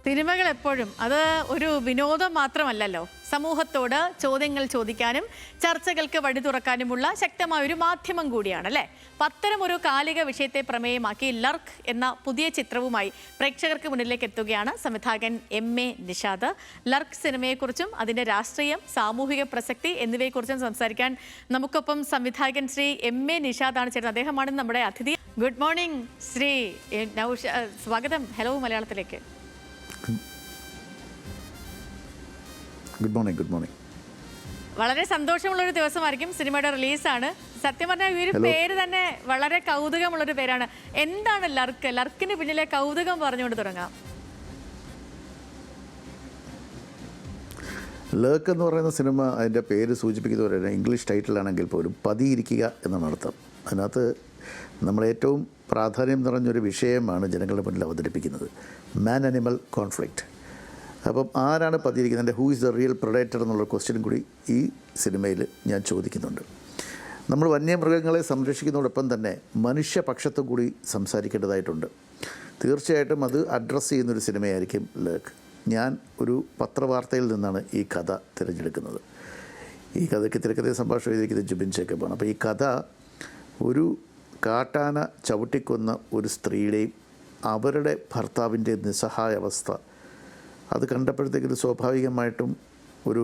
സിനിമകൾ എപ്പോഴും അത് ഒരു വിനോദം മാത്രമല്ലല്ലോ. സമൂഹത്തോട് ചോദ്യങ്ങൾ ചോദിക്കാനും ചർച്ചകൾക്ക് വഴി തുറക്കാനുമുള്ള ശക്തമായ ഒരു മാധ്യമം കൂടിയാണ് അല്ലേ. അത്തരം ഒരു കാലിക വിഷയത്തെ പ്രമേയമാക്കി ലർക്ക് എന്ന പുതിയ ചിത്രവുമായി പ്രേക്ഷകർക്ക് മുന്നിലേക്ക് എത്തുകയാണ് സംവിധായകൻ എം.എ. നിഷാദ്. ലർക്ക് സിനിമയെക്കുറിച്ചും അതിൻ്റെ രാഷ്ട്രീയം, സാമൂഹിക പ്രസക്തി എന്നിവയെക്കുറിച്ചും സംസാരിക്കാൻ നമുക്കൊപ്പം സംവിധായകൻ ശ്രീ എം.എ. നിഷാദാണ് ചേരുന്നത്. അദ്ദേഹമാണ് നമ്മുടെ അതിഥി. ഗുഡ് മോർണിംഗ് ശ്രീ സ്വാഗതം ഹലോ മലയാളത്തിലേക്ക്. Good morning. വളരെ സന്തോഷമുള്ളൊരു ദിവസമായിരിക്കും. സിനിമയുടെ റിലീസാണ്. സത്യം പറഞ്ഞാൽ ഈ ഒരു പേര് തന്നെ വളരെ കൗതുകമുള്ളൊരു പേരാണ്. എന്താണ് ലർക്ക്? ലർക്കിന് പിന്നിലെ കൗതുകം പറഞ്ഞുകൊണ്ട് തുടങ്ങാം. ലർക്ക് എന്ന് പറയുന്ന സിനിമ അതിൻ്റെ പേര് സൂചിപ്പിക്കുന്ന പോലെ ഇംഗ്ലീഷ് ടൈറ്റിലാണെങ്കിൽ പോലും പതിയിരിക്കുക എന്നാണ് അർത്ഥം. അതിനകത്ത് നമ്മളേറ്റവും പ്രാധാന്യം നിറഞ്ഞൊരു വിഷയമാണ് ജനങ്ങളുടെ മുന്നിൽ അവതരിപ്പിക്കുന്നത്, മാൻ അനിമൽ കോൺഫ്ലിക്റ്റ്. അപ്പം ആരാണ് പതിയിരിക്കുന്നത്, who is the real predator എന്നുള്ള ക്വസ്റ്റ്യനും കൂടി ഈ സിനിമയിൽ ഞാൻ ചോദിക്കുന്നുണ്ട്. നമ്മൾ വന്യമൃഗങ്ങളെ സംരക്ഷിക്കുന്നതോടൊപ്പം തന്നെ മനുഷ്യപക്ഷത്തും കൂടി സംസാരിക്കേണ്ടതായിട്ടുണ്ട്. തീർച്ചയായിട്ടും അത് അഡ്രസ്സ് ചെയ്യുന്നൊരു സിനിമയായിരിക്കും ലർക്ക്. ഞാൻ ഒരു പത്രവാർത്തയിൽ നിന്നാണ് ഈ കഥ തിരഞ്ഞെടുക്കുന്നത്. ഈ കഥയ്ക്ക് തിരക്കഥ സംഭാഷണം എഴുതിയിരിക്കുന്നത് ജുബിൻ ജേക്കബാണ്. അപ്പോൾ ഈ കഥ ഒരു കാട്ടാന ചവിട്ടിക്കൊന്ന ഒരു സ്ത്രീയുടെയും അവരുടെ ഭർത്താവിൻ്റെ നിസ്സഹായ അവസ്ഥ അത് കണ്ടപ്പോഴത്തേക്കിത് സ്വാഭാവികമായിട്ടും ഒരു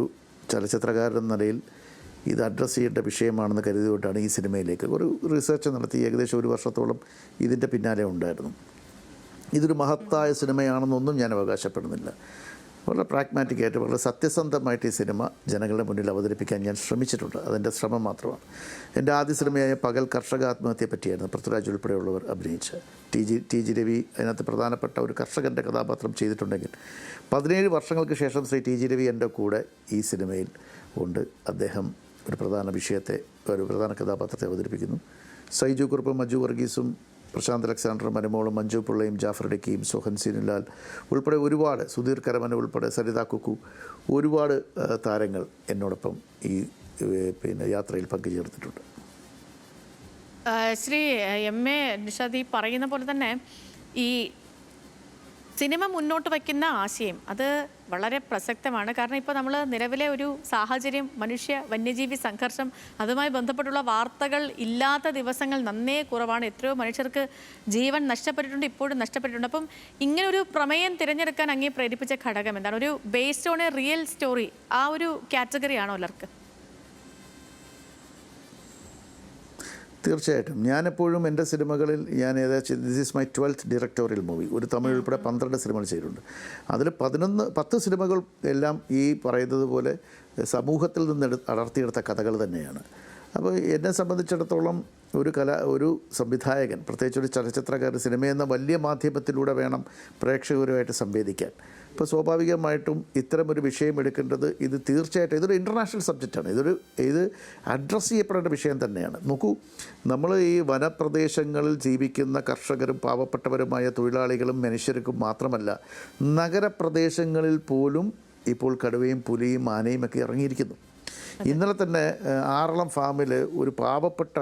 ചലച്ചിത്രകാരൻ എന്ന നിലയിൽ ഇത് അഡ്രസ്സ് ചെയ്യേണ്ട വിഷയമാണെന്ന് കരുതിക്കൊണ്ടാണ് ഈ സിനിമയിലേക്ക് ഒരു റിസർച്ച് നടത്തി. ഏകദേശം ഒരു വർഷത്തോളം ഇതിൻ്റെ പിന്നാലെ ഉണ്ടായിരുന്നു. ഇതൊരു മഹത്തായ സിനിമയാണെന്നൊന്നും ഞാൻ അവകാശപ്പെടുന്നില്ല. വളരെ പ്രാഗ്മാറ്റിക്കായിട്ട് വളരെ സത്യസന്ധമായിട്ട് ഈ സിനിമ ജനങ്ങളുടെ മുന്നിൽ അവതരിപ്പിക്കാൻ ഞാൻ ശ്രമിച്ചിട്ടുണ്ട്. അതിൻ്റെ ശ്രമം മാത്രമാണ്. എൻ്റെ ആദ്യ സിനിമയായ പകൽ കർഷക ആത്മഹത്യയെ പറ്റിയായിരുന്നു പൃഥ്വിരാജ് ഉൾപ്പെടെയുള്ളവർ അഭിനയിച്ച്. ടി ജി രവി അതിനകത്ത് പ്രധാനപ്പെട്ട ഒരു കർഷകൻ്റെ കഥാപാത്രം ചെയ്തിട്ടുണ്ടെങ്കിൽ 17 വർഷങ്ങൾക്ക് ശേഷം ശ്രീ ടി ജി രവി എൻ്റെ കൂടെ ഈ സിനിമയിൽ ഉണ്ട്. അദ്ദേഹം ഒരു പ്രധാന കഥാപാത്രത്തെ അവതരിപ്പിക്കുന്നു. സൈജു കുറുപ്പും മഞ്ജു വർഗീസും പ്രശാന്ത് അലക്സാണ്ടറും മരുമോളും മഞ്ജു പിള്ളയും ജാഫർ ഇടക്കിയും സോഹൻ സീനുലാൽ ഉൾപ്പെടെ ഒരുപാട്, സുധീർ കരമന ഉൾപ്പെടെ സരിത കുക്കു, ഒരുപാട് താരങ്ങൾ എന്നോടൊപ്പം ഈ യാത്രയിൽ പങ്കുചേർത്തിട്ടുണ്ട്. ശ്രീ എം.എ. നിഷാദ് ഈ പറയുന്ന പോലെ തന്നെ ഈ സിനിമ മുന്നോട്ട് വയ്ക്കുന്ന ആശയം അത് വളരെ പ്രസക്തമാണ്. കാരണം ഇപ്പോൾ നമ്മൾ നിലവിലെ ഒരു സാഹചര്യം, മനുഷ്യ വന്യജീവി സംഘർഷം, അതുമായി ബന്ധപ്പെട്ടുള്ള വാർത്തകൾ ഇല്ലാത്ത ദിവസങ്ങൾ നന്നേ കുറവാണ്. എത്രയോ മനുഷ്യർക്ക് ജീവൻ നഷ്ടപ്പെട്ടിട്ടുണ്ട്, ഇപ്പോഴും നഷ്ടപ്പെട്ടിട്ടുണ്ട്. അപ്പം ഇങ്ങനൊരു പ്രമേയം തിരഞ്ഞെടുക്കാൻ അങ്ങേ പ്രേരിപ്പിച്ച ഘടകം എന്താണ്? ഒരു based on A real story, ആ ഒരു കാറ്റഗറിയാണോ ലർക്ക്? തീർച്ചയായിട്ടും. ഞാനെപ്പോഴും എൻ്റെ സിനിമകളിൽ ഞാൻ ഏകദേശം this is my 12th directorial movie. ഒരു തമിഴ് ഉൾപ്പെടെ 12 സിനിമകൾ ചെയ്തിട്ടുണ്ട്. അതിൽ 10 സിനിമകൾ എല്ലാം ഈ പറയുന്നത് പോലെ സമൂഹത്തിൽ നിന്ന് അടർത്തിയെടുത്ത കഥകൾ തന്നെയാണ്. അപ്പോൾ എന്നെ സംബന്ധിച്ചിടത്തോളം ഒരു സംവിധായകൻ, പ്രത്യേകിച്ച് ഒരു ചലച്ചിത്രകാരൻ, സിനിമയെന്ന വലിയ മാധ്യമത്തിലൂടെ വേണം പ്രേക്ഷകരുമായിട്ട് സംവേദിക്കാൻ. ഇപ്പോൾ സ്വാഭാവികമായിട്ടും ഇത്തരമൊരു വിഷയം എടുക്കേണ്ടത് ഇത് തീർച്ചയായിട്ടും ഇതൊരു ഇൻ്റർനാഷണൽ സബ്ജക്റ്റാണ്. ഇത് അഡ്രസ്സ് ചെയ്യപ്പെടേണ്ട വിഷയം തന്നെയാണ്. നോക്കൂ, നമ്മൾ ഈ വനപ്രദേശങ്ങളിൽ ജീവിക്കുന്ന കർഷകരും പാവപ്പെട്ടവരുമായ തൊഴിലാളികളും മനുഷ്യർക്കും മാത്രമല്ല, നഗരപ്രദേശങ്ങളിൽ പോലും ഇപ്പോൾ കടുവയും പുലിയും ആനയും ഒക്കെ ഇറങ്ങിയിരിക്കുന്നു. ഇന്നലെ തന്നെ ആറളം ഫാമിൽ ഒരു പാവപ്പെട്ട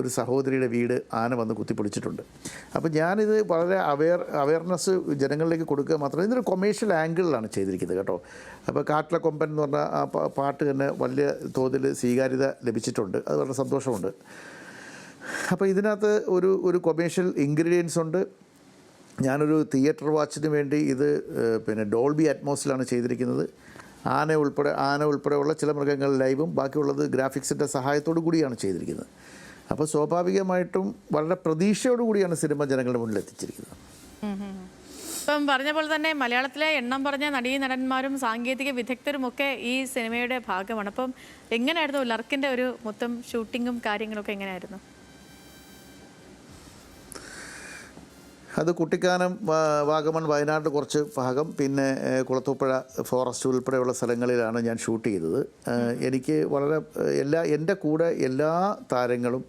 ഒരു സഹോദരിയുടെ വീട് ആന വന്ന് കുത്തിപ്പൊളിച്ചിട്ടുണ്ട്. അപ്പോൾ ഞാനിത് വളരെ അവയർനെസ് ജനങ്ങളിലേക്ക് കൊടുക്കുക മാത്രമല്ല, ഇതൊരു കൊമേഴ്ഷ്യൽ ആംഗിളിലാണ് ചെയ്തിരിക്കുന്നത് കേട്ടോ. അപ്പോൾ കാട്ടിലെ കൊമ്പൻ എന്ന് പറഞ്ഞ ആ പാട്ട് തന്നെ വലിയ തോതിൽ സ്വീകാര്യത ലഭിച്ചിട്ടുണ്ട്. അത് വളരെ സന്തോഷമുണ്ട്. അപ്പോൾ ഇതിനകത്ത് ഒരു കൊമേഴ്ഷ്യൽ ഇൻഗ്രീഡിയൻസ് ഉണ്ട്. ഞാനൊരു തിയേറ്റർ വാച്ചിന് വേണ്ടി ഇത് ഡോൾബി അറ്റ്മോസിലാണ് ചെയ്തിരിക്കുന്നത്. ആന ഉൾപ്പെടെയുള്ള ചില മൃഗങ്ങൾ ലൈവും ബാക്കിയുള്ളത് ഗ്രാഫിക്സിൻ്റെ സഹായത്തോടു കൂടിയാണ് ചെയ്തിരിക്കുന്നത്. അപ്പോൾ സ്വാഭാവികമായിട്ടും വളരെ പ്രതീക്ഷയോടു കൂടിയാണ് സിനിമ ജനങ്ങളുടെ മുന്നിൽ എത്തിച്ചിരിക്കുന്നത്. ഇപ്പം പറഞ്ഞ പോലെ തന്നെ മലയാളത്തിലെ എണ്ണം പറഞ്ഞ നടീനടന്മാരും സാങ്കേതിക വിദഗ്ധരുമൊക്കെ ഈ സിനിമയുടെ ഭാഗമാണ്. അപ്പം എങ്ങനെയായിരുന്നു ലർക്കിൻ്റെ ഒരു മൊത്തം ഷൂട്ടിങ്ങും കാര്യങ്ങളൊക്കെ എങ്ങനെയായിരുന്നു? അത് കുട്ടിക്കാനം, വാഗമൺ, വയനാട് കുറച്ച് ഭാഗം, പിന്നെ കുളത്തൂപ്പുഴ ഫോറസ്റ്റ് ഉൾപ്പെടെയുള്ള സ്ഥലങ്ങളിലാണ് ഞാൻ ഷൂട്ട് ചെയ്തത്. എനിക്ക് വളരെ എൻ്റെ കൂടെ എല്ലാ താരങ്ങളും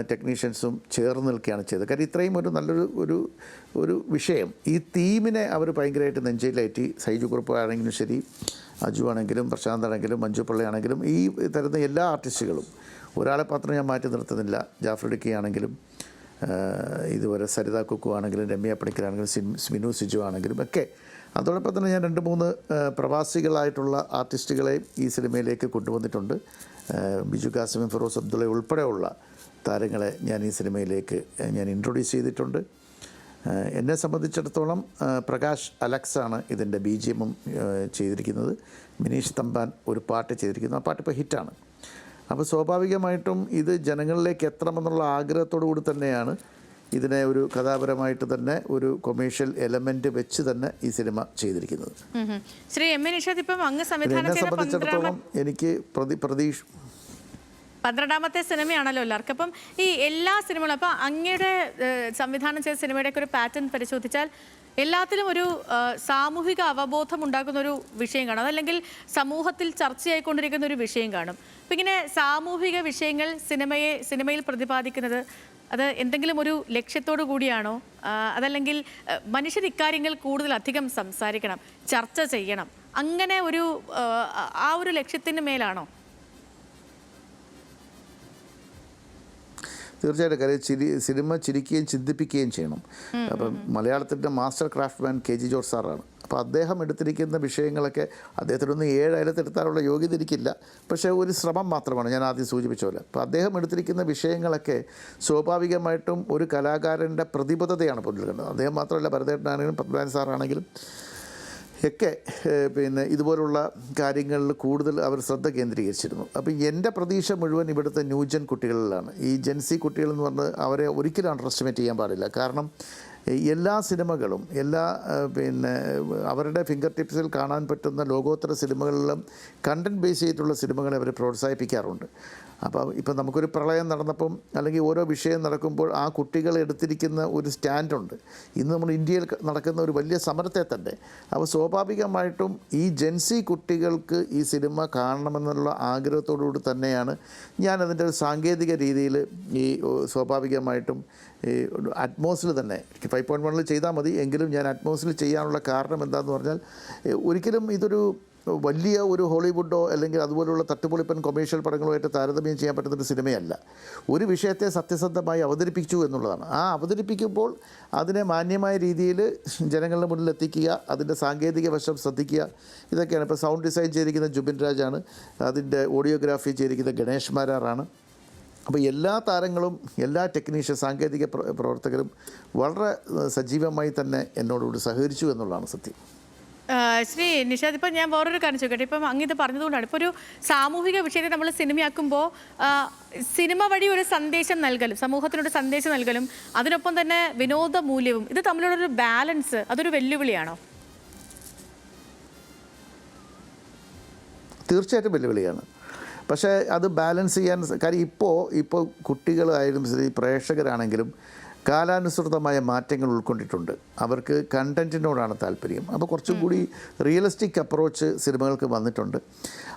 ടെക്നീഷ്യൻസും ചേർന്ന് നിൽക്കുകയാണ് ചെയ്തത്. കാര്യം ഇത്രയും ഒരു നല്ലൊരു ഒരു വിഷയം, ഈ തീമിനെ അവർ ഭയങ്കരമായിട്ട് നെഞ്ചയിലേറ്റി. സൈജു കുറുപ്പ് ആണെങ്കിലും ശരി, അജു ആണെങ്കിലും പ്രശാന്ത് ആണെങ്കിലും മഞ്ജു പിള്ളയാണെങ്കിലും ഈ തരുന്ന എല്ലാ ആർട്ടിസ്റ്റുകളും ഒരാളെ മാത്രം ഞാൻ മാറ്റി നിർത്തുന്നില്ല. ജാഫർ ഇടുക്കി ആണെങ്കിലും ഇതുപോലെ സരിത കുക്കു ആണെങ്കിലും രമ്യ പണിക്കരാണെങ്കിലും സ്മിനു സിജു ആണെങ്കിലും ഒക്കെ അതോടൊപ്പം തന്നെ ഞാൻ 2-3 പ്രവാസികളായിട്ടുള്ള ആർട്ടിസ്റ്റുകളെയും ഈ സിനിമയിലേക്ക് കൊണ്ടുവന്നിട്ടുണ്ട്. ബിജു കാസിമും ഫിറോസ് അബ്ദുള്ള ഉൾപ്പെടെയുള്ള താരങ്ങളെ ഞാൻ ഈ സിനിമയിലേക്ക് ഞാൻ ഇൻട്രൊഡ്യൂസ് ചെയ്തിട്ടുണ്ട്. എന്നെ സംബന്ധിച്ചിടത്തോളം പ്രകാശ് അലക്സാണ് ഇതിൻ്റെ BGM ചെയ്തിരിക്കുന്നത്. മിനീഷ് തമ്പാൻ ഒരു പാട്ട് ചെയ്തിരിക്കുന്നു. ആ പാട്ടിപ്പോൾ ഹിറ്റാണ്. അപ്പോൾ സ്വാഭാവികമായിട്ടും ഇത് ജനങ്ങളിലേക്ക് എത്തണമെന്നുള്ള ആഗ്രഹത്തോടു കൂടി തന്നെയാണ് ഇതിനെ ഒരു കഥാപരമായിട്ട് തന്നെ ഒരു കൊമേഴ്ഷ്യൽ എലമെന്റ് വെച്ച് തന്നെ ഈ സിനിമ ചെയ്തിരിക്കുന്നത്. ശ്രീ എം എ നിഷാദ്, ഇപ്പം അങ്ങ് സംവിധാനം എന്നെ സംബന്ധിച്ചിടത്തോളം എനിക്ക് പ്രതീക്ഷ 12ാമത്തെ സിനിമയാണല്ലോ എല്ലാവർക്കും. അപ്പം ഈ എല്ലാ സിനിമകളും, അപ്പം അങ്ങയുടെ സംവിധാനം ചെയ്ത സിനിമയുടെയൊക്കെ ഒരു പാറ്റേൺ പരിശോധിച്ചാൽ എല്ലാത്തിലും ഒരു സാമൂഹിക അവബോധം ഉണ്ടാക്കുന്ന ഒരു വിഷയം കാണും, അതല്ലെങ്കിൽ സമൂഹത്തിൽ ചർച്ചയായിക്കൊണ്ടിരിക്കുന്ന ഒരു വിഷയം കാണും. അപ്പം ഇങ്ങനെ സാമൂഹിക വിഷയങ്ങൾ സിനിമയിൽ പ്രതിപാദിക്കുന്നത് അത് എന്തെങ്കിലും ഒരു ലക്ഷ്യത്തോടു കൂടിയാണോ, അതല്ലെങ്കിൽ മനുഷ്യർ ഇക്കാര്യങ്ങൾ കൂടുതലധികം സംസാരിക്കണം, ചർച്ച ചെയ്യണം, അങ്ങനെ ഒരു ആ ഒരു ലക്ഷ്യത്തിന് മേലാണോ? തീർച്ചയായിട്ടും. കാര്യം സിനിമ ചിരിക്കുകയും ചിന്തിപ്പിക്കുകയും ചെയ്യണം. അപ്പം മലയാളത്തിൻ്റെ മാസ്റ്റർ ക്രാഫ്റ്റ്മാൻ KG ജോർജ് സാറാണ്. അപ്പോൾ അദ്ദേഹം എടുത്തിരിക്കുന്ന വിഷയങ്ങളൊക്കെ അദ്ദേഹത്തിനൊന്നും 7 അയലത്തെടുത്താനുള്ള യോഗ്യത ഇരിക്കില്ല, പക്ഷേ ഒരു ശ്രമം മാത്രമാണ് ഞാൻ ആദ്യം സൂചിപ്പിച്ച പോലെ. അപ്പോൾ അദ്ദേഹം എടുത്തിരിക്കുന്ന വിഷയങ്ങളൊക്കെ സ്വാഭാവികമായിട്ടും ഒരു കലാകാരൻ്റെ പ്രതിബദ്ധതയാണ് പുലർത്തുന്നത്. അദ്ദേഹം മാത്രമല്ല, ഭരതേട്ടനാണെങ്കിലും പത്മനാഭൻ സാറാണെങ്കിലും ഒക്കെ പിന്നെ ഇതുപോലുള്ള കാര്യങ്ങളിൽ കൂടുതൽ അവർ ശ്രദ്ധ കേന്ദ്രീകരിച്ചിരുന്നു. അപ്പോൾ എൻ്റെ പ്രതീക്ഷ മുഴുവൻ ഇവിടുത്തെ ന്യൂജൻ കുട്ടികളിലാണ്. ഈ ജെൻസി കുട്ടികളെന്ന് പറഞ്ഞ് അവരെ ഒരിക്കലും അണ്ടർ എസ്റ്റിമേറ്റ് ചെയ്യാൻ പാടില്ല. കാരണം എല്ലാ സിനിമകളും പിന്നെ അവരുടെ ഫിംഗർ ടിപ്സിൽ കാണാൻ പറ്റുന്ന ലോകോത്തര സിനിമകളിലും കണ്ടൻറ് ബേസ് ചെയ്തിട്ടുള്ള സിനിമകളെ അവർ പ്രോത്സാഹിപ്പിക്കാറുണ്ട്. അപ്പോൾ ഇപ്പം നമുക്കൊരു പ്രളയം നടന്നപ്പം അല്ലെങ്കിൽ ഓരോ വിഷയം നടക്കുമ്പോൾ ആ കുട്ടികൾ എടുത്തിരിക്കുന്ന ഒരു സ്റ്റാൻഡുണ്ട്. ഇന്ന് നമ്മൾ ഇന്ത്യയിൽ നടക്കുന്ന ഒരു വലിയ സമരത്തെ തന്നെ. അപ്പോൾ സ്വാഭാവികമായിട്ടും ഈ ജെൻസി കുട്ടികൾക്ക് ഈ സിനിമ കാണണമെന്നുള്ള ആഗ്രഹത്തോടുകൂടി തന്നെയാണ് ഞാനതിൻ്റെ ഒരു സാങ്കേതിക രീതിയിൽ ഈ സ്വാഭാവികമായിട്ടും ഈ അറ്റ്മോസിൽ തന്നെ 5.1 ചെയ്താൽ മതി, എങ്കിലും ഞാൻ അറ്റ്മോസിൽ ചെയ്യാനുള്ള കാരണം എന്താണെന്ന് പറഞ്ഞാൽ ഒരിക്കലും ഇതൊരു വലിയ ഒരു ഹോളിവുഡോ അല്ലെങ്കിൽ അതുപോലുള്ള തട്ടുപൊളിപ്പൻ കൊമേഴ്ഷ്യൽ പടങ്ങളുമായിട്ട് താരതമ്യം ചെയ്യാൻ പറ്റുന്നൊരു സിനിമയല്ല. ഒരു വിഷയത്തെ സത്യസന്ധമായി അവതരിപ്പിച്ചു എന്നുള്ളതാണ്. ആ അവതരിപ്പിക്കുമ്പോൾ അതിനെ മാന്യമായ രീതിയിൽ ജനങ്ങളുടെ മുന്നിൽ എത്തിക്കുക, അതിൻ്റെ സാങ്കേതിക വശം ശ്രദ്ധിക്കുക, ഇതൊക്കെയാണ്. ഇപ്പോൾ സൗണ്ട് ഡിസൈൻ ചെയ്തിരിക്കുന്ന ജുബിൻ രാജാണ്, അതിൻ്റെ ഓഡിയോഗ്രാഫി ചെയ്തിരിക്കുന്ന ഗണേഷ് മാരാറാണ്. അപ്പോൾ എല്ലാ താരങ്ങളും എല്ലാ സാങ്കേതിക പ്രവർത്തകരും വളരെ സജീവമായി തന്നെ എന്നോടുകൂടി സഹകരിച്ചു എന്നുള്ളതാണ് സത്യം. ശ്രീ നിഷാദ്, ഇപ്പം ഞാൻ വേറൊരു കാര്യം ചോദിക്കട്ടെ. ഇപ്പം അങ്ങ് ഇത് പറഞ്ഞതുകൊണ്ടാണ്, ഇപ്പോൾ ഒരു സാമൂഹിക വിഷയത്തെ നമ്മൾ സിനിമയാക്കുമ്പോൾ സിനിമ വഴി ഒരു സന്ദേശം നൽകലും, സമൂഹത്തിനൊരു സന്ദേശം നൽകലും, അതിനൊപ്പം തന്നെ വിനോദ മൂല്യവും, ഇത് തമ്മിലുള്ളൊരു ബാലൻസ്, അതൊരു വെല്ലുവിളിയാണോ? തീർച്ചയായിട്ടും വെല്ലുവിളിയാണ്. പക്ഷേ അത് ബാലൻസ് ചെയ്യാൻ കാര്യം ഇപ്പോൾ കുട്ടികളായാലും ശരി, പ്രേക്ഷകരാണെങ്കിലും കാലാനുസൃതമായ മാറ്റങ്ങൾ ഉൾക്കൊണ്ടിട്ടുണ്ട്. അവർക്ക് കണ്ടൻറ്റിനോടാണ് താല്പര്യം. അപ്പോൾ കുറച്ചും കൂടി റിയലിസ്റ്റിക് അപ്രോച്ച് സിനിമകൾക്ക് വന്നിട്ടുണ്ട്.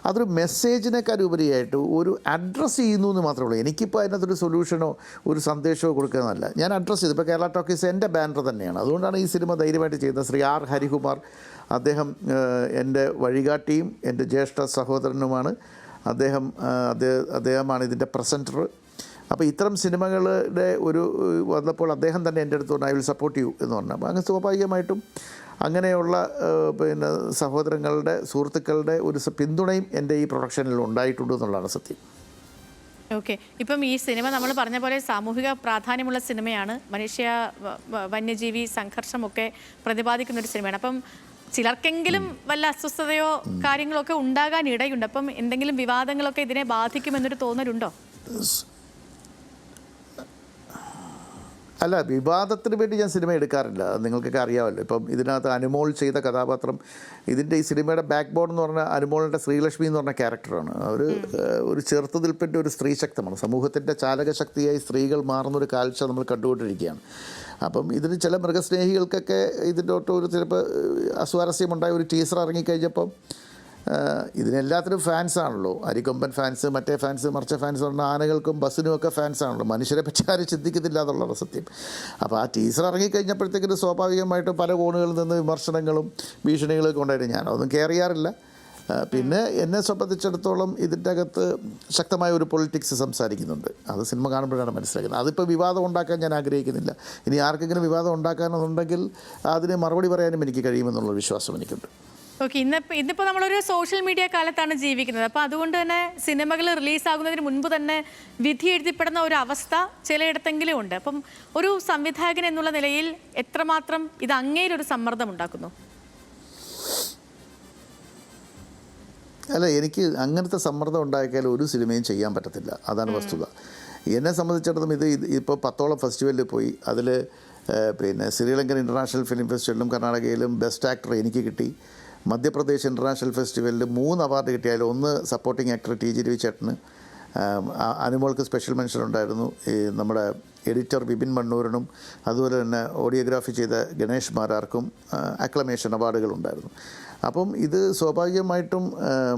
അതൊരു മെസ്സേജിനേക്കാൾ ഉപരിയായിട്ട് ഒരു അഡ്രസ്സ് ചെയ്യുന്നു എന്ന് മാത്രമേ ഉള്ളൂ. എനിക്കിപ്പോൾ അതിനകത്തൊരു സൊല്യൂഷനോ ഒരു സന്ദേശമോ കൊടുക്കുന്നതല്ല. ഞാൻ അഡ്രസ്സ് ചെയ്തു. ഇപ്പോൾ കേരള ടോക്കീസ് എൻ്റെ ബാനർ തന്നെയാണ്. അതുകൊണ്ടാണ് ഈ സിനിമ ധൈര്യമായിട്ട് ചെയ്യുന്നത്. ശ്രീ R ഹരികുമാർ, അദ്ദേഹം എൻ്റെ വഴികാട്ടിയും എൻ്റെ ജ്യേഷ്ഠ സഹോദരനുമാണ്. അദ്ദേഹമാണ് ഇതിൻ്റെ പ്രസൻറ്റർ. അപ്പോൾ ഇത്തരം സിനിമകളുടെ ഒരു വന്നപ്പോൾ അദ്ദേഹം തന്നെ എൻ്റെ അടുത്ത് പറഞ്ഞു, ഐ വിൽ സപ്പോർട്ട് യു എന്ന് പറഞ്ഞു. അപ്പോൾ അങ്ങനെ സ്വാഭാവികമായിട്ടും അങ്ങനെയുള്ള പിന്നെ സഹോദരങ്ങളുടെ സുഹൃത്തുക്കളുടെ ഒരു പിന്തുണയും എൻ്റെ ഈ പ്രൊഡക്ഷനിൽ ഉണ്ടായിട്ടുണ്ട് എന്നുള്ളതാണ് സത്യം. ഓക്കെ, ഇപ്പം ഈ സിനിമ നമ്മൾ പറഞ്ഞ പോലെ സാമൂഹിക പ്രാധാന്യമുള്ള സിനിമയാണ്. വന്യജീവി സംഘർഷമൊക്കെ പ്രതിപാദിക്കുന്ന ഒരു സിനിമയാണ്. അപ്പം ചിലർക്കെങ്കിലും വല്ല അസ്വസ്ഥതയോ കാര്യങ്ങളൊക്കെ ഉണ്ടാകാൻ ഇടയുണ്ട്. അപ്പം എന്തെങ്കിലും വിവാദങ്ങളൊക്കെ ഇതിനെ ബാധിക്കുമെന്നൊരു തോന്നലുണ്ടോ? അല്ല, വിവാദത്തിന് വേണ്ടി ഞാൻ സിനിമ എടുക്കാറില്ല. നിങ്ങൾക്കൊക്കെ അറിയാമല്ലോ. ഇപ്പം ഇതിനകത്ത് അനുമോൾ ചെയ്ത കഥാപാത്രം, ഇതിൻ്റെ ഈ സിനിമയുടെ ബാക്ക് ബോൺ എന്ന് പറഞ്ഞാൽ അനുമോളിൻ്റെ ശ്രീലക്ഷ്മി എന്ന് പറഞ്ഞ ക്യാരക്ടറാണ്. ഒരു ചെറുത്തുനിൽപ്പിൻ്റെ ഒരു സ്ത്രീശക്തമാണ്. സമൂഹത്തിൻ്റെ ചാലകശക്തിയായി സ്ത്രീകൾ മാറുന്നൊരു കാഴ്ച നമ്മൾ കണ്ടുകൊണ്ടിരിക്കുകയാണ്. അപ്പം ഇതിന് ചില മൃഗസ്നേഹികൾക്കൊക്കെ ഇതിൻ്റെ ഒരു ചിലപ്പോൾ അസ്വാരസ്യമുണ്ടായ ഒരു ടീസർ ഇറങ്ങിക്കഴിഞ്ഞപ്പം ഇതിനെല്ലാത്തിനും ഫാൻസാണല്ലോ. അരിക്കൊമ്പൻ ഫാൻസ്, മറ്റേ ഫാൻസ്, മറിച്ച ഫാൻസ് പറഞ്ഞാൽ ആനകൾക്കും ബസ്സിനുമൊക്കെ ഫാൻസാണല്ലോ. മനുഷ്യരെ പറ്റി ആരും ചിന്തിക്കുന്നില്ല എന്നുള്ളത് സത്യം. അപ്പോൾ ആ ടീസർ ഇറങ്ങിക്കഴിഞ്ഞപ്പോഴത്തേക്കും സ്വാഭാവികമായിട്ടും പല കോണുകളിൽ നിന്ന് വിമർശനങ്ങളും ഭീഷണികളൊക്കെ ഉണ്ടായിരുന്നു. ഞാനതൊന്നും കെയർ ചെയ്യാറില്ല. പിന്നെ എന്നെ സംബന്ധിച്ചിടത്തോളം ഇതിൻ്റെ അകത്ത് ശക്തമായ ഒരു പൊളിറ്റിക്സ് സംസാരിക്കുന്നുണ്ട്. അത് സിനിമ കാണുമ്പോഴാണ് മനസ്സിലാക്കുന്നത്. അതിപ്പോൾ വിവാദം ഉണ്ടാക്കാൻ ഞാൻ ആഗ്രഹിക്കുന്നില്ല. ഇനി ആർക്കെങ്കിലും വിവാദം ഉണ്ടാക്കാനെന്നുണ്ടെങ്കിൽ അതിന് മറുപടി പറയാനും എനിക്ക് കഴിയുമെന്നുള്ള വിശ്വാസം എനിക്കുണ്ട്. ഓക്കെ, ഇന്നിപ്പോൾ നമ്മളൊരു സോഷ്യൽ മീഡിയ കാലത്താണ് ജീവിക്കുന്നത്. അപ്പോൾ അതുകൊണ്ട് തന്നെ സിനിമകൾ റിലീസാകുന്നതിന് മുൻപ് തന്നെ വിധി എഴുതിപ്പെടുന്ന ഒരു അവസ്ഥ ചിലയിടത്തെങ്കിലും ഉണ്ട്. അപ്പം ഒരു സംവിധായകൻ എന്നുള്ള നിലയിൽ എത്രമാത്രം ഇത് അങ്ങേരൊരു സമ്മർദ്ദം ഉണ്ടാക്കുന്നു? അല്ല, എനിക്ക് അങ്ങനത്തെ സമ്മർദ്ദം ഉണ്ടാക്കിയാൽ ഒരു സിനിമയും ചെയ്യാൻ പറ്റത്തില്ല. അതാണ് വസ്തുത. എന്നെ സംബന്ധിച്ചിടത്തോളം ഇപ്പോൾ 10ഓളം ഫെസ്റ്റിവലിൽ പോയി. അതിൽ പിന്നെ ശ്രീലങ്കൻ ഇൻ്റർനാഷണൽ ഫിലിം ഫെസ്റ്റിവലിലും കർണാടകയിലും ബെസ്റ്റ് ആക്ടർ എനിക്ക് കിട്ടി. മധ്യപ്രദേശ് ഇൻ്റർനാഷണൽ ഫെസ്റ്റിവലിൽ 3 അവാർഡ് കിട്ടിയാലും 1 സപ്പോർട്ടിംഗ് ആക്ടർ ടി ജി രവിചേട്ടന്, അനുമോൾക്ക് സ്പെഷ്യൽ മെൻഷൻ ഉണ്ടായിരുന്നു. ഈ നമ്മുടെ എഡിറ്റർ വിപിൻ മണ്ണൂരിനും അതുപോലെ തന്നെ ഓഡിയോഗ്രാഫി ചെയ്ത ഗണേഷ് മാരാർക്കും അക്ലമേഷൻ അവാർഡുകളുണ്ടായിരുന്നു. അപ്പം ഇത് സ്വാഭാവികമായിട്ടും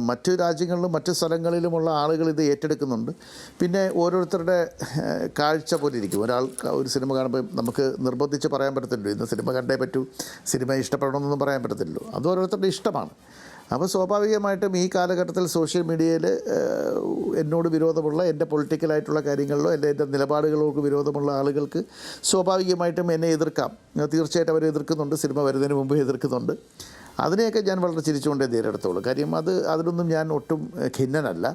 മറ്റു രാജ്യങ്ങളിലും മറ്റു സ്ഥലങ്ങളിലുമുള്ള ആളുകൾ ഇത് ഏറ്റെടുക്കുന്നുണ്ട്. പിന്നെ ഓരോരുത്തരുടെ കാഴ്ച പോലെ ഇരിക്കും. ഒരു സിനിമ കാണുമ്പോൾ നമുക്ക് നിർബന്ധിച്ച് പറയാൻ പറ്റത്തില്ലല്ലോ, ഇന്ന് സിനിമ കണ്ടേ പറ്റൂ, സിനിമ ഇഷ്ടപ്പെടണമെന്നൊന്നും പറയാൻ പറ്റത്തില്ലല്ലോ. അത് ഓരോരുത്തരുടെ ഇഷ്ടമാണ്. അപ്പോൾ സ്വാഭാവികമായിട്ടും ഈ കാലഘട്ടത്തിൽ സോഷ്യൽ മീഡിയയിൽ എന്നോട് വിരോധമുള്ള, എൻ്റെ പൊളിറ്റിക്കലായിട്ടുള്ള കാര്യങ്ങളിലോ എൻ്റെ നിലപാടുകളോട് വിരോധമുള്ള ആളുകൾക്ക് സ്വാഭാവികമായിട്ടും എന്നെ എതിർക്കാം. തീർച്ചയായിട്ടും അവർ എതിർക്കുന്നുണ്ട്, സിനിമ വരുന്നതിന് മുമ്പ് എതിർക്കുന്നുണ്ട്. അതിനെയൊക്കെ ഞാൻ വളരെ ചിരിച്ചുകൊണ്ടേ നേരിടത്തുള്ളൂ. കാര്യം അതിലൊന്നും ഞാൻ ഒട്ടും ഖിന്നനല്ല.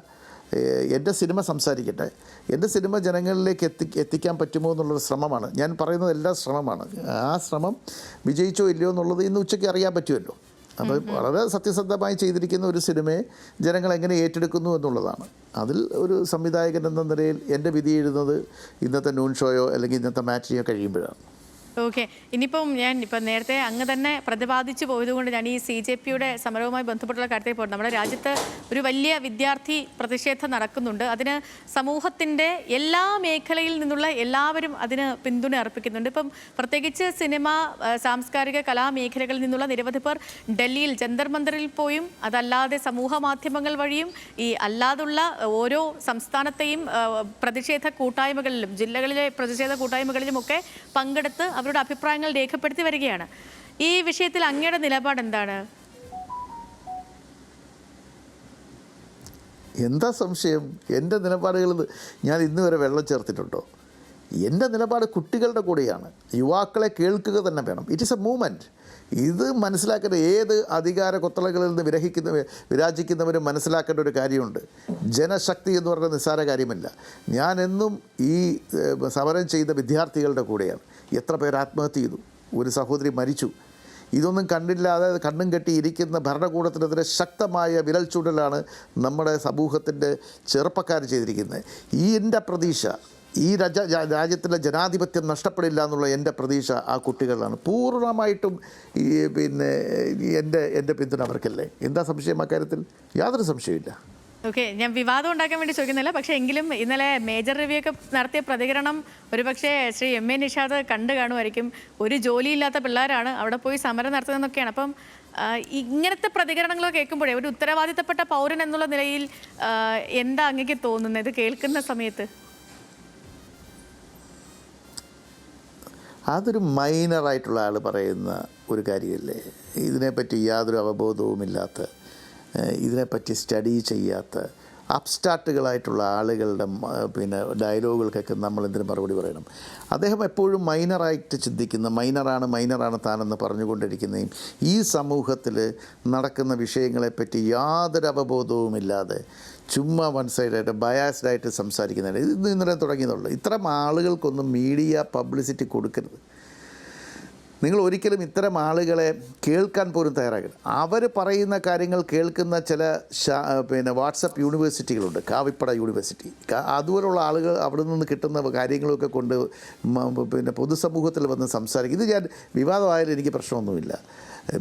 എൻ്റെ സിനിമ സംസാരിക്കട്ടെ. എൻ്റെ സിനിമ ജനങ്ങളിലേക്ക് എത്തിക്കാൻ പറ്റുമോ എന്നുള്ളൊരു ശ്രമമാണ് ഞാൻ പറയുന്നത്. എല്ലാം ശ്രമമാണ്. ആ ശ്രമം വിജയിച്ചോ ഇല്ലയോ എന്നുള്ളത് ഇന്ന് ഉച്ചയ്ക്ക് അറിയാൻ പറ്റുമല്ലോ. അപ്പോൾ വളരെ സത്യസന്ധമായി ചെയ്തിരിക്കുന്ന ഒരു സിനിമയെ ജനങ്ങൾ എങ്ങനെ ഏറ്റെടുക്കുന്നു എന്നുള്ളതാണ്. അതിൽ ഒരു സംവിധായകൻ എന്ന നിലയിൽ എൻ്റെ വിധി എഴുതുന്നത് ഇന്നത്തെ നൂൺ ഷോയോ അല്ലെങ്കിൽ ഇന്നത്തെ മാറ്റിനെയോ കഴിയുമ്പോഴാണ്. ഓക്കെ, ഇനിയിപ്പം നേരത്തെ അങ്ങ് തന്നെ പ്രതിപാദിച്ചു പോയതുകൊണ്ട് ഞാൻ ഈ CJP-യുടെ സമരവുമായി ബന്ധപ്പെട്ടുള്ള കാര്യത്തിൽ പോകുന്നത്, നമ്മുടെ രാജ്യത്ത് ഒരു വലിയ വിദ്യാർത്ഥി പ്രതിഷേധം നടക്കുന്നുണ്ട്. അതിന് സമൂഹത്തിൻ്റെ എല്ലാ മേഖലയിൽ നിന്നുള്ള എല്ലാവരും അതിന് പിന്തുണ അർപ്പിക്കുന്നുണ്ട്. ഇപ്പം പ്രത്യേകിച്ച് സിനിമ, സാംസ്കാരിക കലാമേഖലകളിൽ നിന്നുള്ള നിരവധി പേർ ഡൽഹിയിൽ ജന്തർ മന്ദറിൽ പോയും അതല്ലാതെ സമൂഹ മാധ്യമങ്ങൾ വഴിയും ഈ അല്ലാതുള്ള ഓരോ സംസ്ഥാനത്തെയും പ്രതിഷേധ കൂട്ടായ്മകളിലും ജില്ലകളിലെ പ്രതിഷേധ കൂട്ടായ്മകളിലുമൊക്കെ പങ്കെടുത്ത് അവരുടെ അഭിപ്രായങ്ങൾ രേഖപ്പെടുത്തി വരികയാണ്. ഈ വിഷയത്തിൽ അങ്ങയുടെ നിലപാട് എന്താണ്? എന്താ സംശയം? എൻ്റെ നിലപാടുകൾ ഞാൻ ഇന്ന് വരെ വെള്ളം ചേർത്തിട്ടുണ്ടോ? എൻ്റെ നിലപാട് കുട്ടികളുടെ കൂടെയാണ്. യുവാക്കളെ കേൾക്കുക തന്നെ വേണം. It is A movement. ഇത് മനസ്സിലാക്കേണ്ട, ഏത് അധികാര കൊത്തളകളിൽ നിന്ന് വിരാജിക്കുന്നവരും മനസ്സിലാക്കേണ്ട ഒരു കാര്യമുണ്ട്. ജനശക്തി എന്ന് പറഞ്ഞ നിസ്സാര കാര്യമല്ല. ഞാൻ എന്നും ഈ സമരം ചെയ്ത വിദ്യാർത്ഥികളുടെ കൂടെയാണ്. എത്ര പേർ ആത്മഹത്യ ചെയ്തു, ഒരു സഹോദരി മരിച്ചു. ഇതൊന്നും കണ്ടില്ലാതെ കണ്ണും കെട്ടി ഇരിക്കുന്ന ഭരണകൂടത്തിനെതിരെ ശക്തമായ വിരൽ ചൂണ്ടലാണ് നമ്മുടെ സമൂഹത്തിൻ്റെ ചെറുപ്പക്കാർ ചെയ്തിരിക്കുന്നത്. എൻ്റെ പ്രതീക്ഷ ഈ രാജ്യത്തിലെ ജനാധിപത്യം നഷ്ടപ്പെടില്ല എന്നുള്ള എൻ്റെ പ്രതീക്ഷ ആ കുട്ടികളാണ്. പൂർണ്ണമായിട്ടും എൻ്റെ പിന്തുണ അവർക്കല്ലേ. എന്താ സംശയം അക്കാര്യത്തിൽ? യാതൊരു സംശയമില്ല. ഓക്കെ, ഞാൻ വിവാദം ഉണ്ടാക്കാൻ വേണ്ടി ചോദിക്കുന്നില്ല. പക്ഷേ എങ്കിലും ഇന്നലെ മേജർ റിവ്യൂ ഒക്കെ നടത്തിയ പ്രതികരണം ഒരുപക്ഷെ ശ്രീ MA നിഷാദ് കണ്ടു കാണുമായിരിക്കും. ഒരു ജോലിയില്ലാത്ത പിള്ളേരാണ് അവിടെ പോയി സമരം നടത്തുന്നതെന്നൊക്കെയാണ്. അപ്പം ഇങ്ങനത്തെ പ്രതികരണങ്ങളൊക്കെ കേൾക്കുമ്പോഴേ ഒരു ഉത്തരവാദിത്തപ്പെട്ട പൗരൻ എന്നുള്ള നിലയിൽ എന്താ അങ്ങേക്ക് തോന്നുന്നത് ഇത് കേൾക്കുന്ന സമയത്ത്? അതൊരു മൈനറായിട്ടുള്ള ആൾ പറയുന്ന ഒരു കാര്യമല്ലേ. ഇതിനെപ്പറ്റി യാതൊരു അവബോധവുമില്ലാത്ത, ഇതിനെപ്പറ്റി സ്റ്റഡി ചെയ്യാത്ത അപ്സ്റ്റാർട്ടുകളായിട്ടുള്ള ആളുകളുടെ ഡയലോഗുകൾക്കൊക്കെ നമ്മൾ എന്തിനു മറുപടി പറയണം? അദ്ദേഹം എപ്പോഴും മൈനറായിട്ട് ചിന്തിക്കുന്ന, മൈനറാണ് താനെന്ന് പറഞ്ഞുകൊണ്ടിരിക്കുന്നതും ഈ സമൂഹത്തിൽ നടക്കുന്ന വിഷയങ്ങളെപ്പറ്റി യാതൊരു അവബോധവുമില്ലാതെ ചുമ്മാ വൺ സൈഡായിട്ട് ബയാസ്ഡായിട്ട് സംസാരിക്കുന്നതാണ്. ഇത് ഇന്നലെ തുടങ്ങിയതുള്ളൂ. ഇത്തരം ആളുകൾക്കൊന്നും മീഡിയ പബ്ലിസിറ്റി കൊടുക്കരുത്. നിങ്ങൾ ഒരിക്കലും ഇത്തരം ആളുകളെ കേൾക്കാൻ പോലും തയ്യാറാകരുത്. അവർ പറയുന്ന കാര്യങ്ങൾ കേൾക്കുന്ന ചില വാട്സപ്പ് യൂണിവേഴ്സിറ്റികളുണ്ട്, കാവിപ്പട യൂണിവേഴ്സിറ്റി, അതുപോലുള്ള ആളുകൾ അവിടെ നിന്ന് കിട്ടുന്ന കാര്യങ്ങളൊക്കെ കൊണ്ട് പൊതുസമൂഹത്തിൽ വന്ന് സംസാരിക്കും. ഇത് ഞാൻ വിവാദമായാലും എനിക്ക് പ്രശ്നമൊന്നുമില്ല.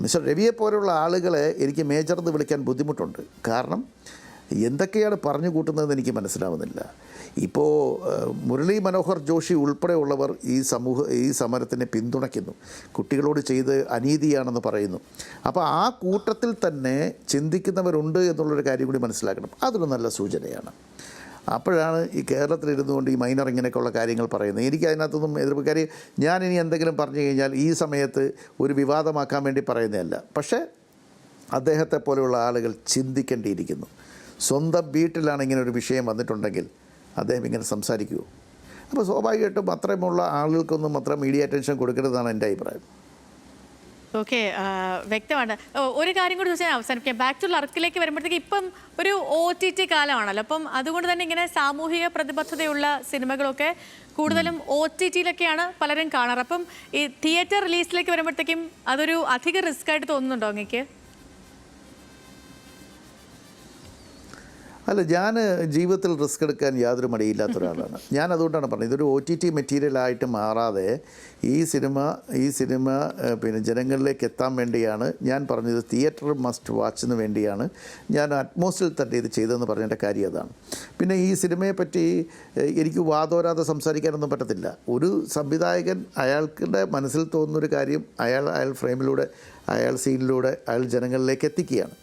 മിസ്റ്റർ രവിയെ പോലുള്ള ആളുകളെ എനിക്ക് മേജർ എന്ന് വിളിക്കാൻ ബുദ്ധിമുട്ടുണ്ട്. കാരണം എന്തൊക്കെയാണ് പറഞ്ഞു കൂട്ടുന്നതെന്ന് എനിക്ക് മനസ്സിലാവുന്നില്ല. ഇപ്പോൾ മുരളി മനോഹർ ജോഷി ഉൾപ്പെടെയുള്ളവർ ഈ സമരത്തിനെ പിന്തുണയ്ക്കുന്നു, കുട്ടികളോട് ചെയ്ത് അനീതിയാണെന്ന് പറയുന്നു. അപ്പോൾ ആ കൂട്ടത്തിൽ തന്നെ ചിന്തിക്കുന്നവരുണ്ട് എന്നുള്ളൊരു കാര്യം കൂടി മനസ്സിലാക്കണം. അതൊരു നല്ല സൂചനയാണ്. അപ്പോഴാണ് ഈ കേരളത്തിലിരുന്നുകൊണ്ട് ഈ മൈനർ ഇങ്ങനെയൊക്കെയുള്ള കാര്യങ്ങൾ പറയുന്നത്. എനിക്ക് അതിനകത്തൊന്നും എതിർപ്പ്. കാര്യം ഞാനിനി എന്തെങ്കിലും പറഞ്ഞു കഴിഞ്ഞാൽ ഈ സമയത്ത് ഒരു വിവാദമാക്കാൻ വേണ്ടി പറയുന്നതല്ല. പക്ഷേ അദ്ദേഹത്തെ പോലെയുള്ള ആളുകൾ ചിന്തിക്കേണ്ടിയിരിക്കുന്നു. സ്വന്തം വീട്ടിലാണ് ഇങ്ങനെ ഒരു വിഷയം വന്നിട്ടുണ്ടെങ്കിൽ അദ്ദേഹം ഇങ്ങനെ സംസാരിക്കുമോ? അപ്പോൾ സ്വാഭാവികമായിട്ടും അത്രയുമുള്ള ആളുകൾക്കൊന്നും അത്ര മീഡിയ അറ്റൻഷൻ കൊടുക്കരുതെന്നാണ് എൻ്റെ അഭിപ്രായം. ഓക്കെ, വ്യക്തമാണ്. ഒരു കാര്യം കൂടി ചോദിച്ചാൽ അവസാനിപ്പിക്കാം. ബാക്ക് ടു ലർക്കിലേക്ക് വരുമ്പോഴത്തേക്ക് ഇപ്പം ഒരു OTT കാലമാണല്ലോ, അപ്പം അതുകൊണ്ട് തന്നെ ഇങ്ങനെ സാമൂഹിക പ്രതിബദ്ധതയുള്ള സിനിമകളൊക്കെ കൂടുതലും OTTയിലൊക്കെയാണ് പലരും കാണാറ്. അപ്പം ഈ തിയേറ്റർ റിലീസിലേക്ക് വരുമ്പോഴത്തേക്കും അതൊരു അധിക റിസ്ക് ആയിട്ട് തോന്നുന്നുണ്ടോ അങ്ങേക്ക്? അല്ല, ഞാൻ ജീവിതത്തിൽ റിസ്ക് എടുക്കാൻ യാതൊരു മടിയില്ലാത്ത ഒരാളാണ്. ഞാൻ അതുകൊണ്ടാണ് പറഞ്ഞത്, ഇതൊരു OTT മെറ്റീരിയലായിട്ട് മാറാതെ ഈ സിനിമ പിന്നെ ജനങ്ങളിലേക്ക് എത്താൻ വേണ്ടിയാണ് ഞാൻ പറഞ്ഞത്. തിയേറ്റർ മസ്റ്റ് വാച്ചിന് വേണ്ടിയാണ് ഞാൻ അറ്റ്മോസ്ഫിയറിൽ തന്നെ ഇത് ചെയ്തതെന്ന് പറഞ്ഞതിൻ്റെ കാര്യം അതാണ്. പിന്നെ ഈ സിനിമയെ പറ്റി എനിക്ക് വാദോരാതെ സംസാരിക്കാനൊന്നും പറ്റത്തില്ല. ഒരു സംവിധായകൻ അയാൾക്കുടെ മനസ്സിൽ തോന്നുന്നൊരു കാര്യം അയാൾ ഫ്രെയിമിലൂടെ, അയാൾ സീനിലൂടെ അയാൾ ജനങ്ങളിലേക്ക് എത്തിക്കുകയാണ്.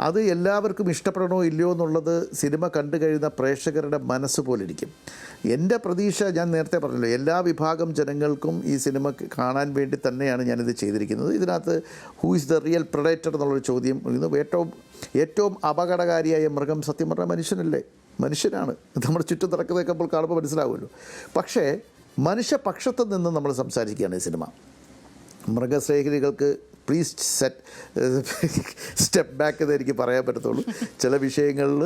അത് എല്ലാവർക്കും ഇഷ്ടപ്പെടണോ ഇല്ലയോ എന്നുള്ളത് സിനിമ കണ്ടു കഴിയുന്ന പ്രേക്ഷകരുടെ മനസ്സ് പോലെ ഇരിക്കും. എൻ്റെ പ്രതീക്ഷ ഞാൻ നേരത്തെ പറഞ്ഞല്ലോ, എല്ലാ വിഭാഗം ജനങ്ങൾക്കും ഈ സിനിമ കാണാൻ വേണ്ടി തന്നെയാണ് ഞാനിത് ചെയ്തിരിക്കുന്നത്. ഇതിനകത്ത് who is the real predator എന്നുള്ളൊരു ചോദ്യം, ഏറ്റവും അപകടകാരിയായ മൃഗം സത്യം പറഞ്ഞാൽ മനുഷ്യനല്ലേ? മനുഷ്യനാണ്. നമ്മുടെ ചുറ്റും നടക്കുന്നതൊക്കെ നമ്മൾ കാണുമ്പോൾ മനസ്സിലാവുമല്ലോ. പക്ഷേ മനുഷ്യപക്ഷത്തു നിന്ന് നമ്മൾ സംസാരിക്കുകയാണ് ഈ സിനിമ. മൃഗസ്നേഹികൾക്ക് പ്ലീസ് സ്റ്റെപ്പ് ബാക്ക് എന്ന് എനിക്ക് പറയാൻ പറ്റത്തുള്ളൂ. ചില വിഷയങ്ങളിൽ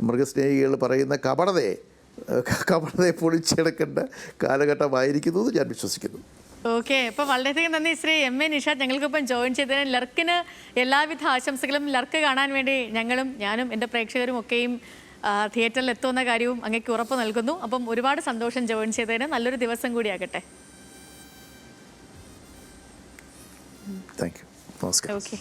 മൃഗസ്നേഹികൾ പറയുന്ന കപടതയെ പൊളിച്ചെടുക്കേണ്ട കാലഘട്ടമായിരിക്കുന്നു ഞാൻ വിശ്വസിക്കുന്നു. ഓക്കെ, അപ്പോൾ വളരെയധികം നന്ദി ശ്രീ MA നിഷാദ് ഞങ്ങൾക്കൊപ്പം ജോയിൻ ചെയ്തതിന്. ലർക്കിന് എല്ലാവിധ ആശംസകളും. ലർക്ക് കാണാൻ വേണ്ടി ഞാനും എൻ്റെ പ്രേക്ഷകരും ഒക്കെയും തിയേറ്ററിൽ എത്തുന്ന കാര്യവും അങ്ങേക്ക് ഉറപ്പ് നൽകുന്നു. അപ്പം ഒരുപാട് സന്തോഷം ജോയിൻ ചെയ്തതിന്. നല്ലൊരു ദിവസം കൂടിയാകട്ടെ. Thank you. നമസ്കാരം. ഓക്കെ.